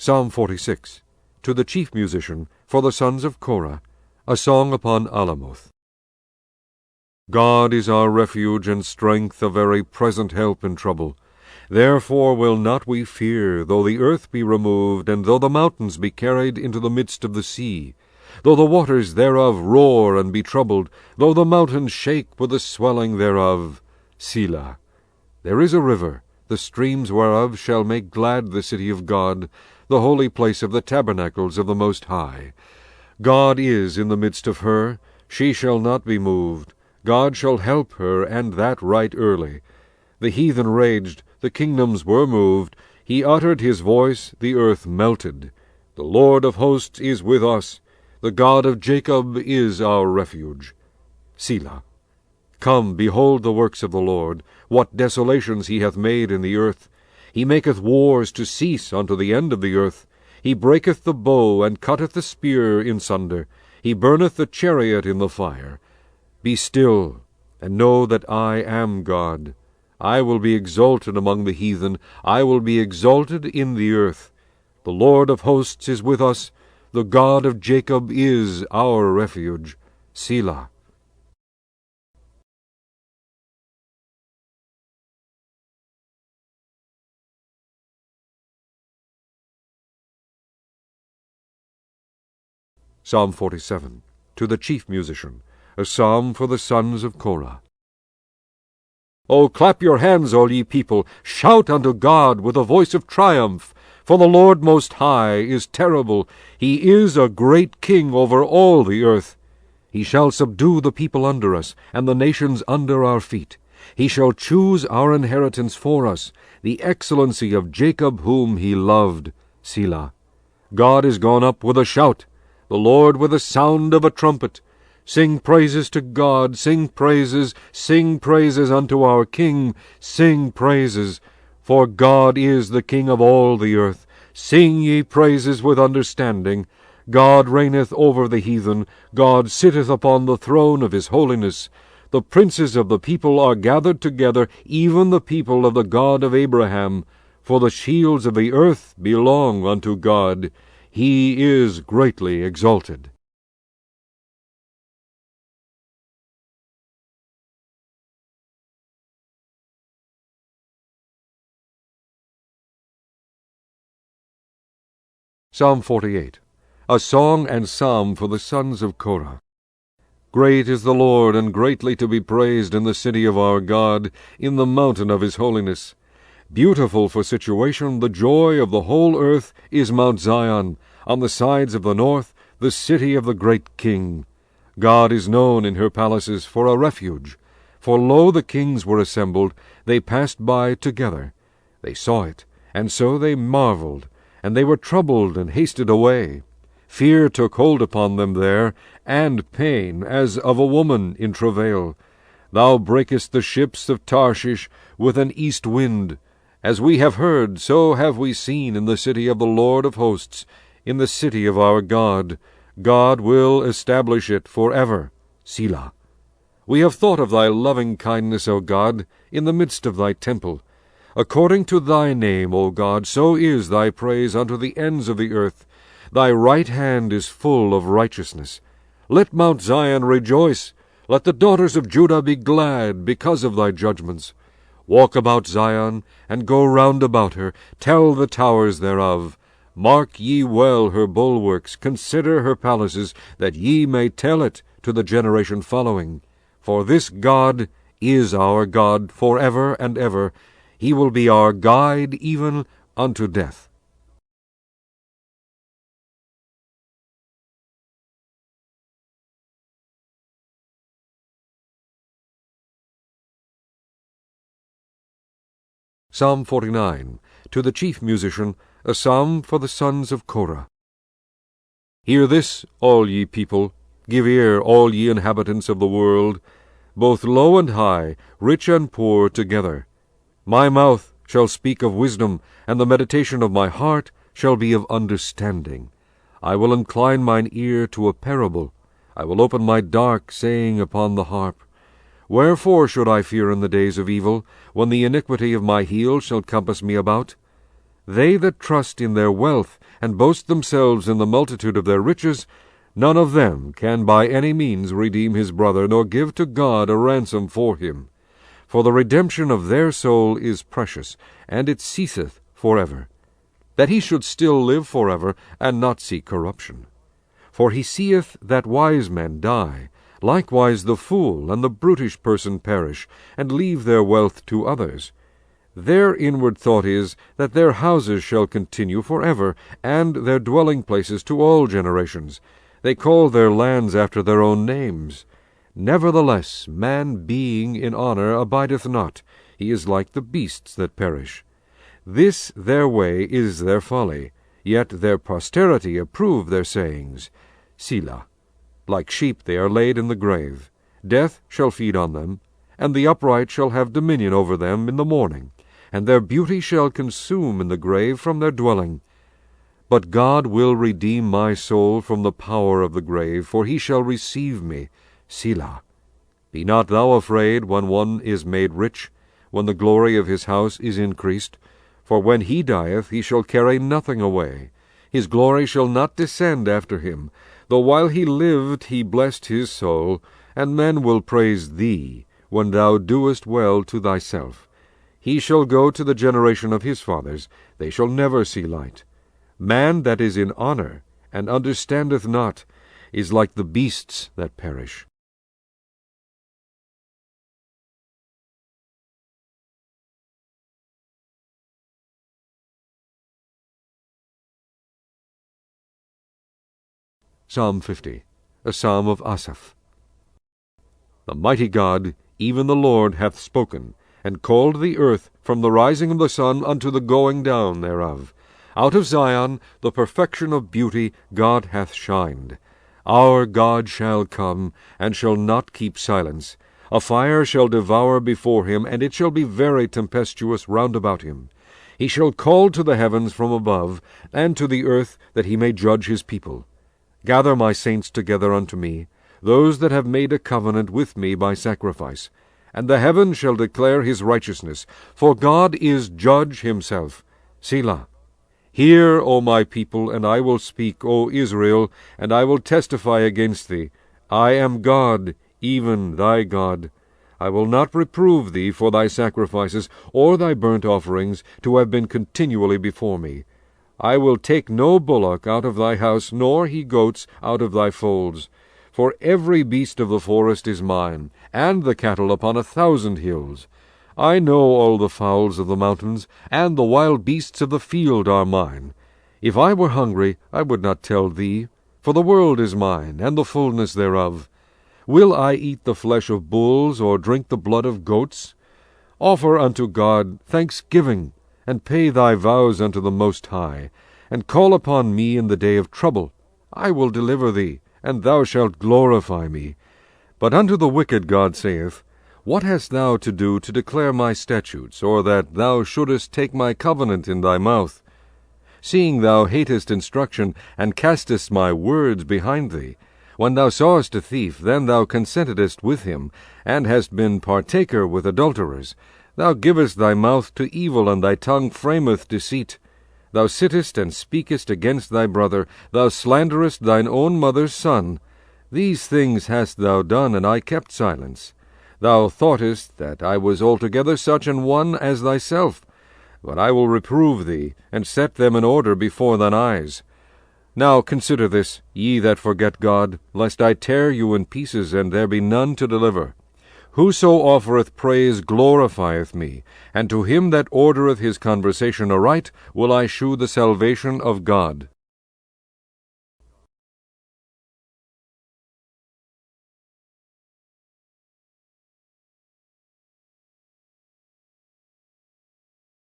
Psalm 46. To the chief musician, for the sons of Korah, a song upon Alamoth. God is our refuge and strength, a very present help in trouble. Therefore will not we fear, though the earth be removed, and though the mountains be carried into the midst of the sea, though the waters thereof roar and be troubled, though the mountains shake with the swelling thereof. Selah. There is a river, the streams whereof shall make glad the city of God, the holy place of the tabernacles of the Most High. God is in the midst of her, she shall not be moved. God shall help her, and that right early. The heathen raged, the kingdoms were moved. He uttered his voice, the earth melted. The Lord of hosts is with us. The God of Jacob is our refuge. Selah. Come, behold the works of the Lord, what desolations he hath made in the earth. He maketh wars to cease unto the end of the earth. He breaketh the bow, and cutteth the spear in sunder. He burneth the chariot in the fire. Be still, and know that I am God. I will be exalted among the heathen. I will be exalted in the earth. The Lord of hosts is with us. The God of Jacob is our refuge. Selah. Psalm 47. To the chief musician, a psalm for the sons of Korah. O clap your hands, all ye people, shout unto God with a voice of triumph. For the Lord Most High is terrible. He is a great king over all the earth. He shall subdue the people under us, and the nations under our feet. He shall choose our inheritance for us, the excellency of Jacob whom he loved. Selah. God is gone up with a shout, the Lord with the sound of a trumpet. Sing praises to God, sing praises unto our King, sing praises. For God is the King of all the earth. Sing ye praises with understanding. God reigneth over the heathen, God sitteth upon the throne of his holiness. The princes of the people are gathered together, even the people of the God of Abraham. For the shields of the earth belong unto God. He is greatly exalted. Psalm 48. A song and psalm for the sons of Korah. Great is the Lord, and greatly to be praised in the city of our God, in the mountain of his holiness. Beautiful for situation, the joy of the whole earth is Mount Zion, on the sides of the north, the city of the great King. God is known in her palaces for a refuge. For lo, the kings were assembled, they passed by together. They saw it, and so they marveled, and they were troubled and hasted away. Fear took hold upon them there, and pain, as of a woman in travail. Thou breakest the ships of Tarshish with an east wind. As we have heard, so have we seen in the city of the Lord of hosts, in the city of our God. God will establish it forever. Selah. We have thought of thy loving kindness, O God, in the midst of thy temple. According to thy name, O God, so is thy praise unto the ends of the earth. Thy right hand is full of righteousness. Let Mount Zion rejoice. Let the daughters of Judah be glad because of thy judgments. Walk about Zion, and go round about her. Tell the towers thereof. Mark ye well her bulwarks. Consider her palaces, that ye may tell it to the generation following. For this God is our God forever and ever. He will be our guide even unto death. Psalm 49. To the chief musician, a psalm for the sons of Korah. Hear this, all ye people. Give ear, all ye inhabitants of the world, both low and high, rich and poor together. My mouth shall speak of wisdom, and the meditation of my heart shall be of understanding. I will incline mine ear to a parable. I will open my dark saying upon the harp. Wherefore should I fear in the days of evil, when the iniquity of my heel shall compass me about? They that trust in their wealth, and boast themselves in the multitude of their riches, none of them can by any means redeem his brother, nor give to God a ransom for him. For the redemption of their soul is precious, and it ceaseth forever, that he should still live forever, and not see corruption. For he seeth that wise men die, likewise the fool and the brutish person perish, and leave their wealth to others. Their inward thought is, that their houses shall continue forever, and their dwelling places to all generations. They call their lands after their own names. Nevertheless, man being in honor abideth not. He is like the beasts that perish. This their way is their folly, yet their posterity approve their sayings. Selah. Like sheep they are laid in the grave. Death shall feed on them, and the upright shall have dominion over them in the morning, and their beauty shall consume in the grave from their dwelling. But God will redeem my soul from the power of the grave, for he shall receive me. Selah. Be not thou afraid when one is made rich, when the glory of his house is increased. For when he dieth, he shall carry nothing away. His glory shall not descend after him. Though while he lived he blessed his soul, and men will praise thee, when thou doest well to thyself. He shall go to the generation of his fathers. They shall never see light. Man that is in honor, and understandeth not, is like the beasts that perish. Psalm 50, a psalm of Asaph. The mighty God, even the Lord, hath spoken, and called the earth from the rising of the sun unto the going down thereof. Out of Zion, the perfection of beauty, God hath shined. Our God shall come, and shall not keep silence. A fire shall devour before him, and it shall be very tempestuous round about him. He shall call to the heavens from above, and to the earth, that he may judge his people. Gather my saints together unto me, those that have made a covenant with me by sacrifice. And the heaven shall declare his righteousness, for God is judge himself. Selah. Hear, O my people, and I will speak, O Israel, and I will testify against thee. I am God, even thy God. I will not reprove thee for thy sacrifices, or thy burnt offerings, to have been continually before me. I will take no bullock out of thy house, nor he-goats out of thy folds. For every beast of the forest is mine, and the cattle upon 1,000 hills. I know all the fowls of the mountains, and the wild beasts of the field are mine. If I were hungry, I would not tell thee, for the world is mine, and the fullness thereof. Will I eat the flesh of bulls, or drink the blood of goats? Offer unto God thanksgiving, and pay thy vows unto the Most High, and call upon me in the day of trouble. I will deliver thee, and thou shalt glorify me. But unto the wicked God saith, What hast thou to do to declare my statutes, or that thou shouldest take my covenant in thy mouth? Seeing thou hatest instruction, and castest my words behind thee, when thou sawest a thief, then thou consentedst with him, and hast been partaker with adulterers. Thou givest thy mouth to evil, and thy tongue frameth deceit. Thou sittest and speakest against thy brother, thou slanderest thine own mother's son. These things hast thou done, and I kept silence. Thou thoughtest that I was altogether such an one as thyself. But I will reprove thee, and set them in order before thine eyes. Now consider this, ye that forget God, lest I tear you in pieces, and there be none to deliver. Whoso offereth praise glorifieth me, and to him that ordereth his conversation aright will I shew the salvation of God.